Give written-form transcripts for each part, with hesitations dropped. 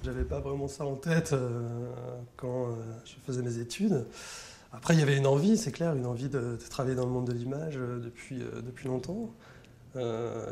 J'avais pas vraiment ça en tête quand je faisais mes études. Après, il y avait une envie, c'est clair, une envie de travailler dans le monde de l'image depuis longtemps.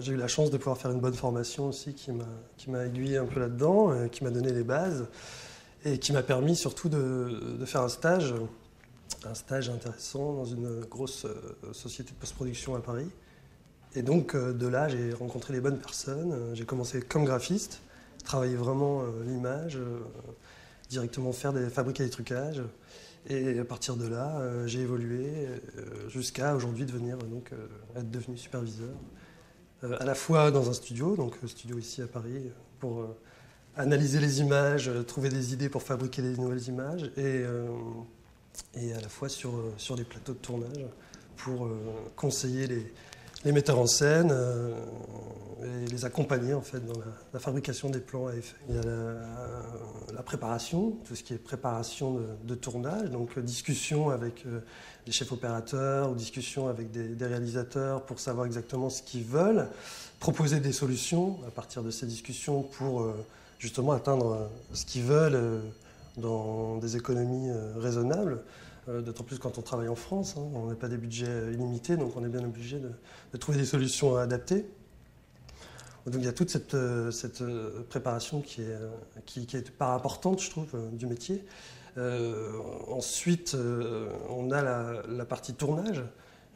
J'ai eu la chance de pouvoir faire une bonne formation aussi qui m'a aiguillé un peu là-dedans, qui m'a donné les bases et qui m'a permis surtout de faire un stage intéressant dans une grosse société de post-production à Paris. Et donc de là, j'ai rencontré les bonnes personnes. J'ai commencé comme graphiste, travailler vraiment l'image, directement fabriquer des trucages. Et à partir de là, j'ai évolué jusqu'à aujourd'hui être devenu superviseur. À la fois dans un studio, donc studio ici à Paris, pour analyser les images, trouver des idées pour fabriquer les nouvelles images, et à la fois sur les plateaux de tournage pour conseiller les metteurs en scène et les accompagner en fait dans la fabrication des plans à effet. Il y a la préparation, tout ce qui est préparation de tournage, donc discussion avec des chefs opérateurs ou discussion avec des réalisateurs pour savoir exactement ce qu'ils veulent, proposer des solutions à partir de ces discussions pour justement atteindre ce qu'ils veulent dans des économies raisonnables. D'autant plus quand on travaille en France, hein, on n'a pas des budgets illimités, donc on est bien obligé de trouver des solutions adaptées. Donc il y a toute cette préparation qui est part importante, je trouve, du métier. Ensuite, on a la partie tournage,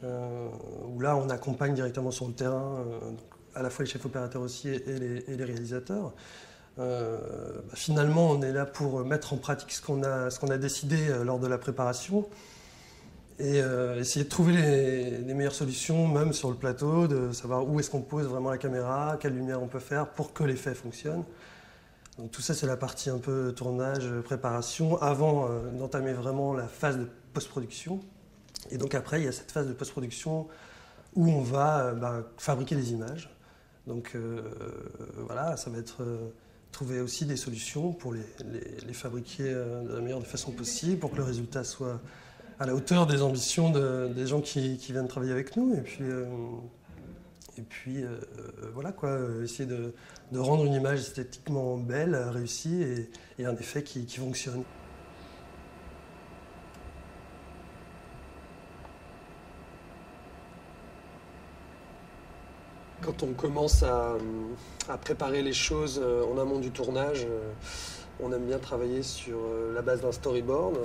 où là on accompagne directement sur le terrain, donc à la fois les chefs opérateurs aussi et les réalisateurs. Finalement, on est là pour mettre en pratique ce qu'on a décidé lors de la préparation et essayer de trouver les meilleures solutions, même sur le plateau, de savoir où est-ce qu'on pose vraiment la caméra, quelle lumière on peut faire pour que l'effet fonctionne. Donc tout ça, c'est la partie un peu tournage, préparation, avant d'entamer vraiment la phase de post-production. Et donc après, il y a cette phase de post-production où on va fabriquer les images. Donc voilà, ça va être... trouver aussi des solutions pour les fabriquer de la meilleure façon possible pour que le résultat soit à la hauteur des ambitions des gens qui viennent travailler avec nous. Et puis voilà quoi, essayer de rendre une image esthétiquement belle, réussie et un effet qui fonctionne. Quand on commence à préparer les choses en amont du tournage, on aime bien travailler sur la base d'un storyboard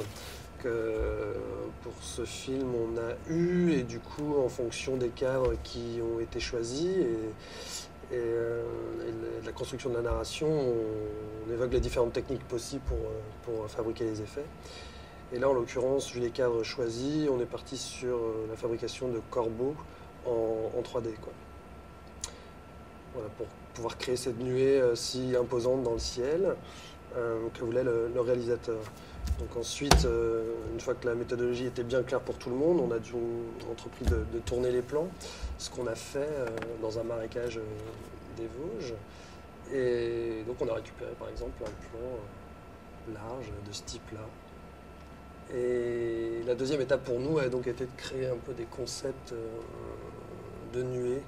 que pour ce film on a eu, et du coup en fonction des cadres qui ont été choisis et de la construction de la narration, on évoque les différentes techniques possibles pour fabriquer les effets. Et là en l'occurrence, vu les cadres choisis, on est parti sur la fabrication de corbeaux en 3D, quoi. Voilà, pour pouvoir créer cette nuée si imposante dans le ciel que voulait le réalisateur. Donc ensuite, une fois que la méthodologie était bien claire pour tout le monde, on a entrepris de tourner les plans, ce qu'on a fait dans un marécage des Vosges. Et donc on a récupéré par exemple un plan large de ce type-là. Et la deuxième étape pour nous a donc été de créer un peu des concepts de nuées,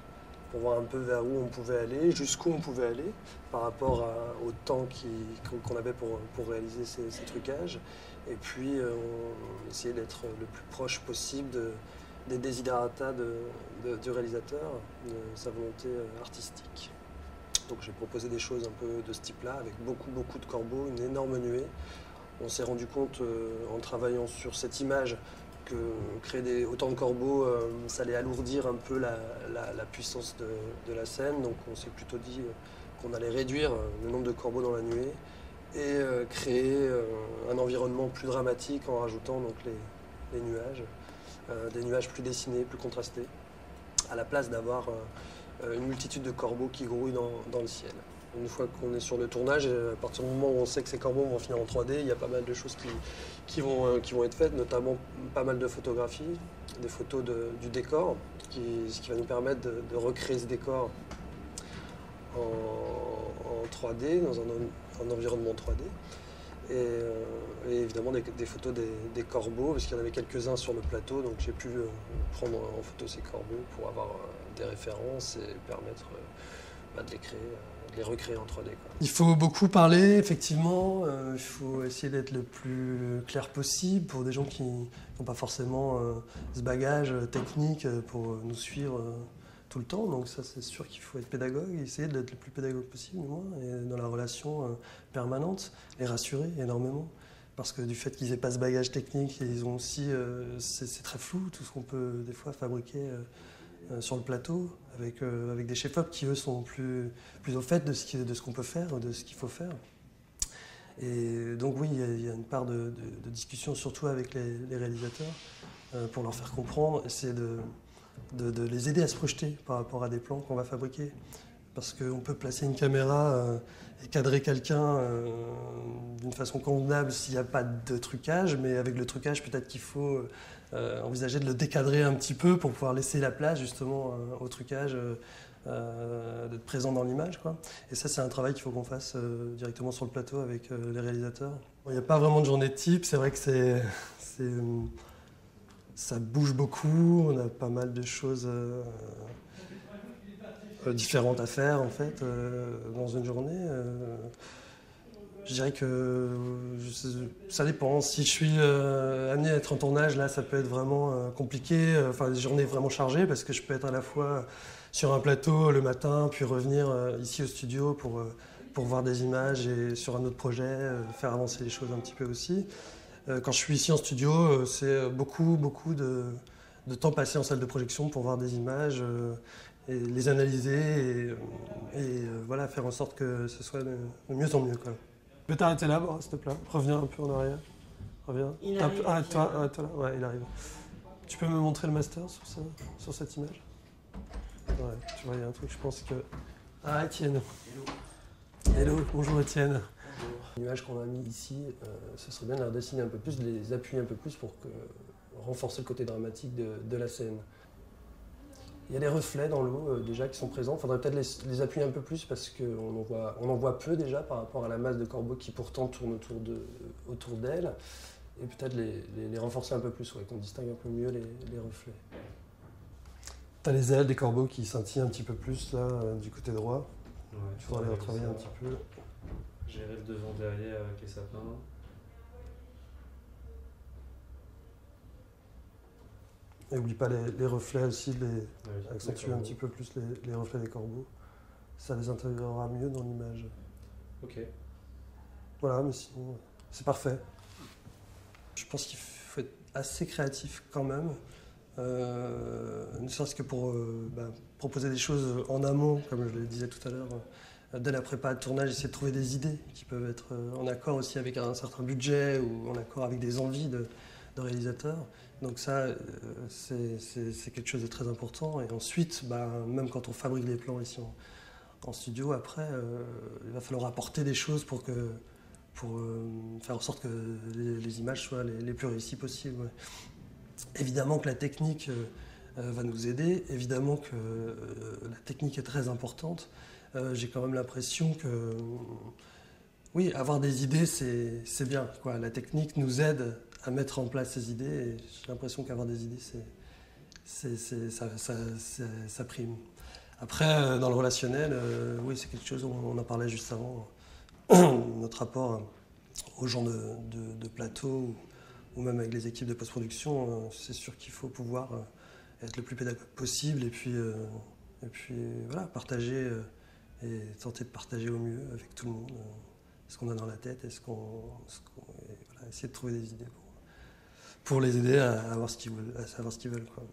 pour voir un peu vers où on pouvait aller, jusqu'où on pouvait aller par rapport au temps qu'on avait pour réaliser ces trucages. Et puis on essayait d'être le plus proche possible des desiderata du réalisateur, de sa volonté artistique. Donc j'ai proposé des choses un peu de ce type-là, avec beaucoup de corbeaux, une énorme nuée. On s'est rendu compte en travaillant sur cette image que créer autant de corbeaux, ça allait alourdir un peu la puissance de la scène. Donc on s'est plutôt dit qu'on allait réduire le nombre de corbeaux dans la nuée et créer un environnement plus dramatique en rajoutant donc les nuages, des nuages plus dessinés, plus contrastés, à la place d'avoir une multitude de corbeaux qui grouillent dans le ciel. Une fois qu'on est sur le tournage, à partir du moment où on sait que ces corbeaux vont finir en 3D, il y a pas mal de choses qui vont être faites, notamment pas mal de photographies, des photos du décor, ce qui va nous permettre de recréer ce décor en 3D, dans un environnement 3D. Et évidemment des photos des corbeaux, parce qu'il y en avait quelques-uns sur le plateau, donc j'ai pu prendre en photo ces corbeaux pour avoir des références et permettre de les créer les recréer en 3D, quoi. Il faut beaucoup parler, effectivement. Il faut essayer d'être le plus clair possible pour des gens qui n'ont pas forcément ce bagage technique pour nous suivre tout le temps. Donc ça, c'est sûr qu'il faut être pédagogue, essayer d'être le plus pédagogue possible, du moins, et dans la relation permanente, les rassurer énormément. Parce que du fait qu'ils n'aient pas ce bagage technique, ils ont aussi, c'est très flou tout ce qu'on peut des fois fabriquer sur le plateau, avec des chefs-op qui eux sont plus au fait de ce qu'on peut faire, de ce qu'il faut faire. Et donc oui, il y a une part de discussion surtout avec les réalisateurs pour leur faire comprendre, essayer de les aider à se projeter par rapport à des plans qu'on va fabriquer. Parce qu'on peut placer une caméra et cadrer quelqu'un d'une façon convenable s'il n'y a pas de trucage, mais avec le trucage, peut-être qu'il faut envisager de le décadrer un petit peu pour pouvoir laisser la place justement au trucage, d'être présent dans l'image, quoi. Et ça, c'est un travail qu'il faut qu'on fasse directement sur le plateau avec les réalisateurs. Bon, il n'y a pas vraiment de journée type, c'est vrai que ça bouge beaucoup, on a pas mal de choses différentes à faire en fait dans une journée. Je dirais que ça dépend. Si je suis amené à être en tournage, là ça peut être vraiment compliqué, enfin des journées vraiment chargées parce que je peux être à la fois sur un plateau le matin puis revenir ici au studio pour voir des images et sur un autre projet, faire avancer les choses un petit peu aussi. Quand je suis ici en studio, c'est beaucoup de temps passé en salle de projection pour voir des images et les analyser et voilà, faire en sorte que ce soit de mieux en mieux, quoi. Tu peux t'arrêter là, s'il te plaît. Reviens un peu en arrière. Reviens. Arrête-toi là. Ouais, il arrive. Tu peux me montrer le master sur cette image? Ouais, tu vois, il y a un truc, je pense que... Ah, Étienne. Hello, bonjour Étienne. L'image qu'on a mis ici, ce serait bien de la redessiner un peu plus, de les appuyer un peu plus pour renforcer le côté dramatique de la scène. Il y a des reflets dans l'eau déjà qui sont présents. Il faudrait peut-être les appuyer un peu plus parce qu'on en voit peu déjà par rapport à la masse de corbeaux qui pourtant tourne autour d'elle. Et peut-être les renforcer un peu plus, ouais, qu'on distingue un peu mieux les reflets. Tu as les ailes des corbeaux qui scintillent un petit peu plus là, du côté droit. Ouais, il faudra les retravailler un petit peu. Gérer le devant derrière avec les sapins. Et n'oublie pas les reflets aussi, accentuer un petit peu plus les reflets des corbeaux. Ça les intégrera mieux dans l'image. Ok. Voilà, mais sinon, c'est parfait. Je pense qu'il faut être assez créatif quand même, ne serait-ce que pour proposer des choses en amont, comme je le disais tout à l'heure. Dès la prépa de tournage, essayer de trouver des idées qui peuvent être en accord aussi avec un certain budget ou en accord avec des envies de réalisateurs. Donc ça, c'est quelque chose de très important. Et ensuite, même quand on fabrique les plans ici en studio, après, il va falloir apporter des choses pour faire en sorte que les images soient les plus réussies possibles. Ouais. Évidemment que la technique va nous aider, évidemment que la technique est très importante. J'ai quand même l'impression que, oui, avoir des idées, c'est bien, quoi. La technique nous aide à mettre en place ces idées et j'ai l'impression qu'avoir des idées, ça prime. Après, dans le relationnel, oui, c'est quelque chose, on en parlait juste avant, notre rapport aux gens de plateau ou même avec les équipes de post-production, c'est sûr qu'il faut pouvoir être le plus pédagogue possible et puis voilà, partager et tenter de partager au mieux avec tout le monde ce qu'on a dans la tête et voilà, essayer de trouver des idées pour les aider à savoir ce qu'ils veulent, quoi.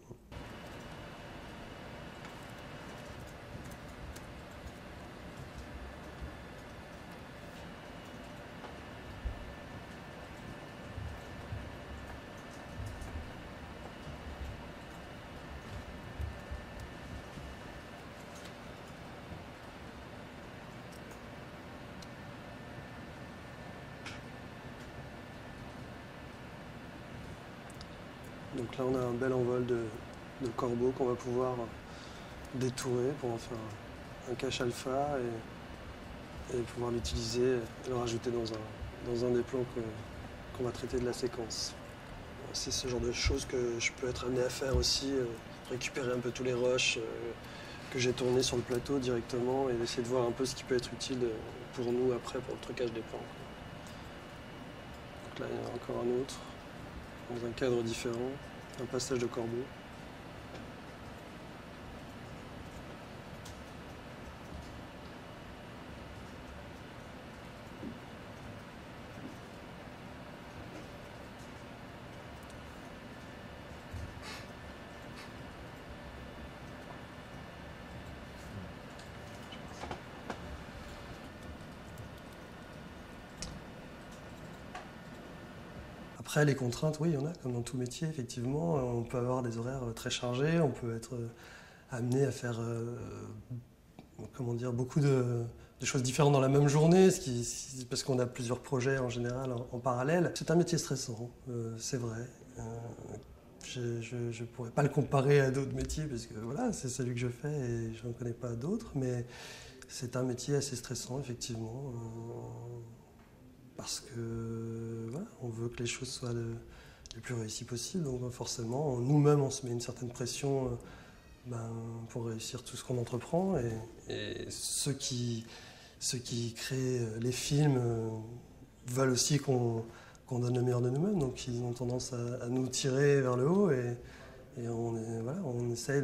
Donc là, on a un bel envol de corbeaux qu'on va pouvoir détourer pour en faire un cache alpha et pouvoir l'utiliser et le rajouter dans un des plans qu'on va traiter de la séquence. C'est ce genre de choses que je peux être amené à faire aussi, récupérer un peu tous les rushs que j'ai tourné sur le plateau directement et d'essayer de voir un peu ce qui peut être utile pour nous après pour le trucage des plans. Donc là, il y en a encore un autre, dans un cadre différent, un passage de corbeau. Après, les contraintes, oui, il y en a, comme dans tout métier, effectivement. On peut avoir des horaires très chargés, on peut être amené à faire comment dire, beaucoup de choses différentes dans la même journée, parce qu'on a plusieurs projets en général en parallèle. C'est un métier stressant, c'est vrai. Je ne pourrais pas le comparer à d'autres métiers, parce que voilà, c'est celui que je fais et je n'en connais pas d'autres, mais c'est un métier assez stressant, effectivement. Parce que voilà, on veut que les choses soient le plus réussies possible. Donc forcément, nous-mêmes, on se met une certaine pression pour réussir tout ce qu'on entreprend. Et ceux qui créent les films veulent aussi qu'on donne le meilleur de nous-mêmes. Donc ils ont tendance à nous tirer vers le haut. Et on essaye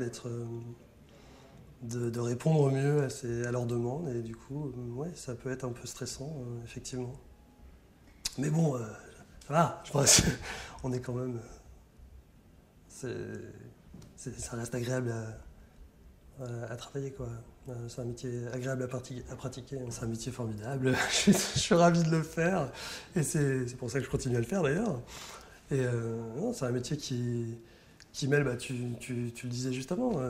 de répondre au mieux à leurs demandes. Et du coup, ouais, ça peut être un peu stressant, effectivement. Mais bon, ça va, je pense on est quand même... ça reste agréable à travailler, quoi. C'est un métier agréable à pratiquer. C'est un métier formidable, je suis ravi de le faire. Et c'est pour ça que je continue à le faire, d'ailleurs. Et c'est un métier qui mêle, tu le disais juste avant,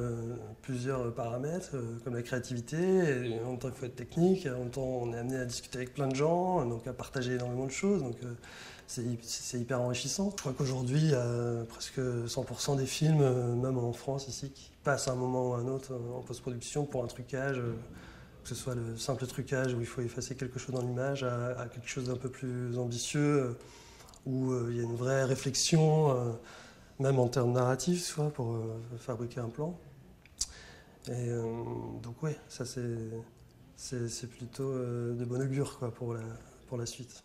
plusieurs paramètres, comme la créativité, et en même temps il faut être technique, en même temps on est amené à discuter avec plein de gens, donc à partager énormément de choses, donc c'est hyper enrichissant. Je crois qu'aujourd'hui, presque 100% des films, même en France ici, qui passent à un moment ou à un autre en post-production pour un trucage, que ce soit le simple trucage où il faut effacer quelque chose dans l'image, à quelque chose d'un peu plus ambitieux, où il y a une vraie réflexion, même en termes narratifs, soit pour fabriquer un plan. Et donc oui, ça c'est plutôt de bon augure, quoi, pour la suite.